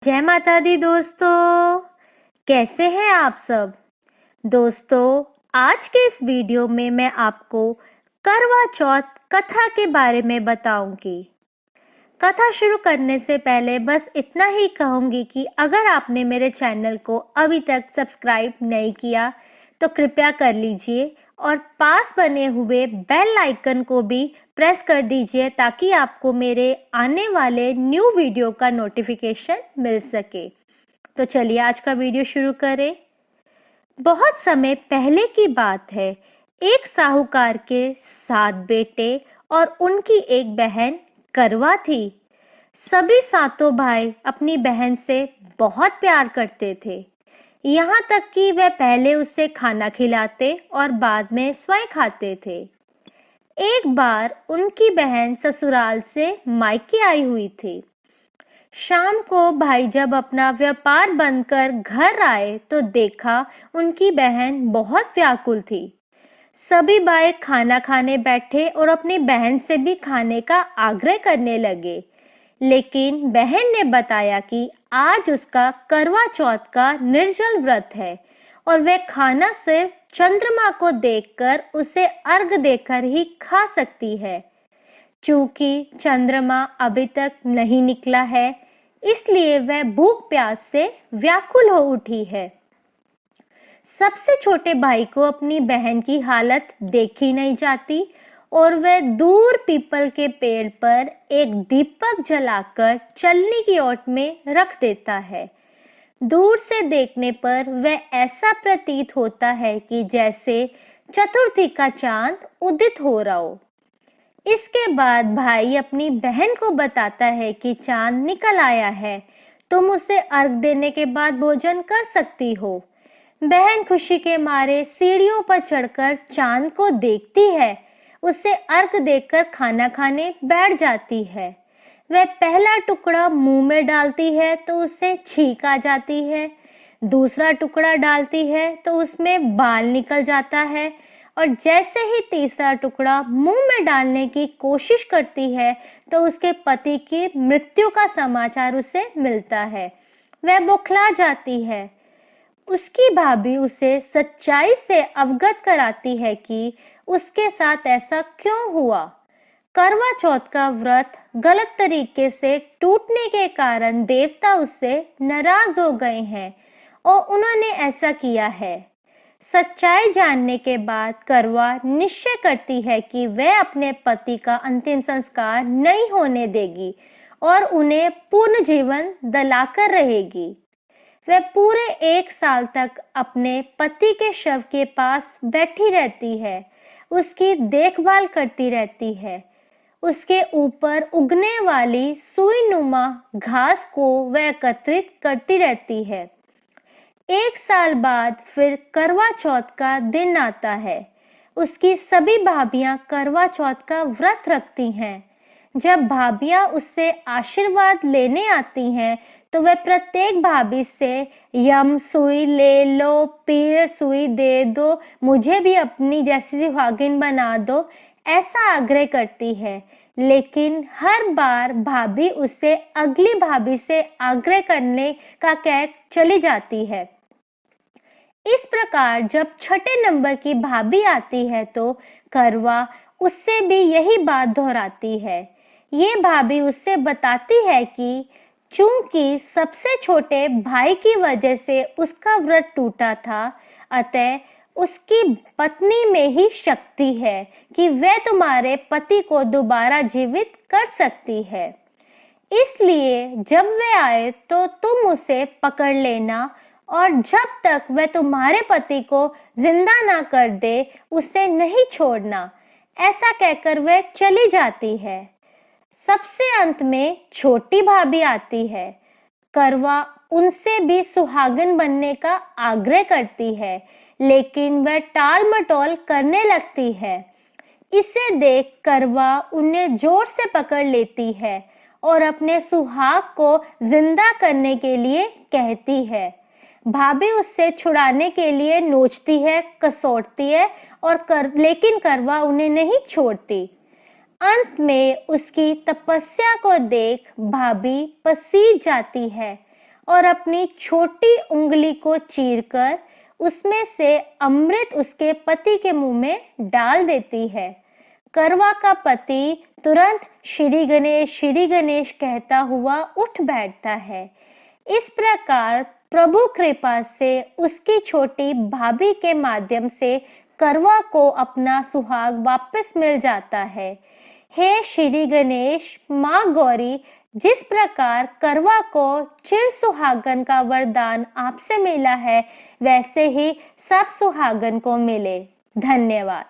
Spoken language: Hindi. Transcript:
जय माता दी दोस्तों, कैसे हैं आप सब। दोस्तों, आज के इस वीडियो में मैं आपको करवा चौथ कथा के बारे में बताऊंगी। कथा शुरू करने से पहले बस इतना ही कहूंगी कि अगर आपने मेरे चैनल को अभी तक सब्सक्राइब नहीं किया तो कृपया कर लीजिए और पास बने हुए बेल आइकन को भी प्रेस कर दीजिए ताकि आपको मेरे आने वाले न्यू वीडियो का नोटिफिकेशन मिल सके। तो चलिए आज का वीडियो शुरू करें। बहुत समय पहले की बात है। एक साहूकार के 7 बेटे और उनकी एक बहन करवा थी। सभी सातों भाई अपनी बहन से बहुत प्यार करते थे, यहाँ तक कि वह पहले उसे खाना खिलाते और बाद में स्वयं खाते थे। एक बार उनकी बहन ससुराल से मायके आई हुई थी। शाम को भाई जब अपना व्यापार बंद कर घर आए तो देखा उनकी बहन बहुत व्याकुल थी। सभी भाई खाना खाने बैठे और अपनी बहन से भी खाने का आग्रह करने लगे, लेकिन बहन ने बताया कि आज उसका करवा चौथ का निर्जल व्रत है और वह खाना सिर्फ चंद्रमा को देखकर उसे अर्घ देकर ही खा सकती है। चूंकि चंद्रमा अभी तक नहीं निकला है, इसलिए वह भूख प्यास से व्याकुल हो उठी है। सबसे छोटे भाई को अपनी बहन की हालत देखी नहीं जाती और वह दूर पीपल के पेड़ पर एक दीपक जलाकर चलनी की ओट में रख देता है। दूर से देखने पर वह ऐसा प्रतीत होता है कि जैसे चतुर्थी का चांद उदित हो रहा हो। इसके बाद भाई अपनी बहन को बताता है कि चांद निकल आया है, तुम उसे अर्घ देने के बाद भोजन कर सकती हो। बहन खुशी के मारे सीढ़ियों पर चढ़कर चांद को देखती है, उसे अर्घ देकर खाना खाने बैठ जाती है। वह पहला टुकड़ा मुंह में डालती है तो उसे छींक आ जाती है, दूसरा टुकड़ा डालती है तो उसमें बाल निकल जाता है और जैसे ही तीसरा टुकड़ा मुंह में डालने की कोशिश करती है तो उसके पति की मृत्यु का समाचार उसे मिलता है। वह बौखला जाती है। उसकी भाभी उसे सच्चाई से अवगत कराती है कि उसके साथ ऐसा क्यों हुआ। करवा चौथ का व्रत गलत तरीके से टूटने के कारण देवता उससे नाराज हो गए हैं और उन्होंने ऐसा किया है। सच्चाई जानने के बाद करवा निश्चय करती है कि वह अपने पति का अंतिम संस्कार नहीं होने देगी और उन्हें पूर्ण जीवन दिलाकर रहेगी। वह पूरे 1 साल तक अपने पति के शव के पास बैठी रहती है, उसकी देखभाल करती रहती है। उसके ऊपर उगने वाली सुईनुमा घास को वह एकत्रित करती रहती है। 1 साल बाद फिर करवा चौथ का दिन आता है। उसकी सभी भाभियां करवा चौथ का व्रत रखती हैं। जब भाभियां उससे आशीर्वाद लेने आती हैं तो वह प्रत्येक भाभी से यम सुई ले लो, पीर सुई दे दो, मुझे भी अपनी जैसी सुहागिन बना दो, ऐसा आग्रह करती है। लेकिन हर बार भाभी उसे अगली भाभी से आग्रह करने का कह चली जाती है। इस प्रकार जब छठे नंबर की भाभी आती है तो करवा उससे भी यही बात दोहराती है। ये भाभी उससे बताती है कि चूंकि सबसे छोटे भाई की वजह से उसका व्रत टूटा था, अतः उसकी पत्नी में ही शक्ति है कि वह तुम्हारे पति को दोबारा जीवित कर सकती है। इसलिए जब वह आए तो तुम उसे पकड़ लेना और जब तक वह तुम्हारे पति को जिंदा ना कर दे उसे नहीं छोड़ना। ऐसा कहकर वह चली जाती है। सबसे अंत में छोटी भाभी आती है। करवा उनसे भी सुहागिन बनने का आग्रह करती है, लेकिन वह टाल मटोल करने लगती है। इसे देख करवा उन्हें जोर से पकड़ लेती है और अपने सुहाग को जिंदा करने के लिए कहती है। भाभी उससे छुड़ाने के लिए नोचती है, कसौटती है लेकिन करवा उन्हें नहीं छोड़ती। अंत में उसकी तपस्या को देख भाभी पसीज जाती है और अपनी छोटी उंगली को चीरकर उसमें से अमृत उसके पति के मुंह में डाल देती है। करवा का पति तुरंत श्री गणेश कहता हुआ उठ बैठता है। इस प्रकार प्रभु कृपा से उसकी छोटी भाभी के माध्यम से करवा को अपना सुहाग वापस मिल जाता है। हे श्री गणेश, माँ गौरी, जिस प्रकार करवा को चिर सुहागन का वरदान आपसे मिला है, वैसे ही सब सुहागन को मिले। धन्यवाद।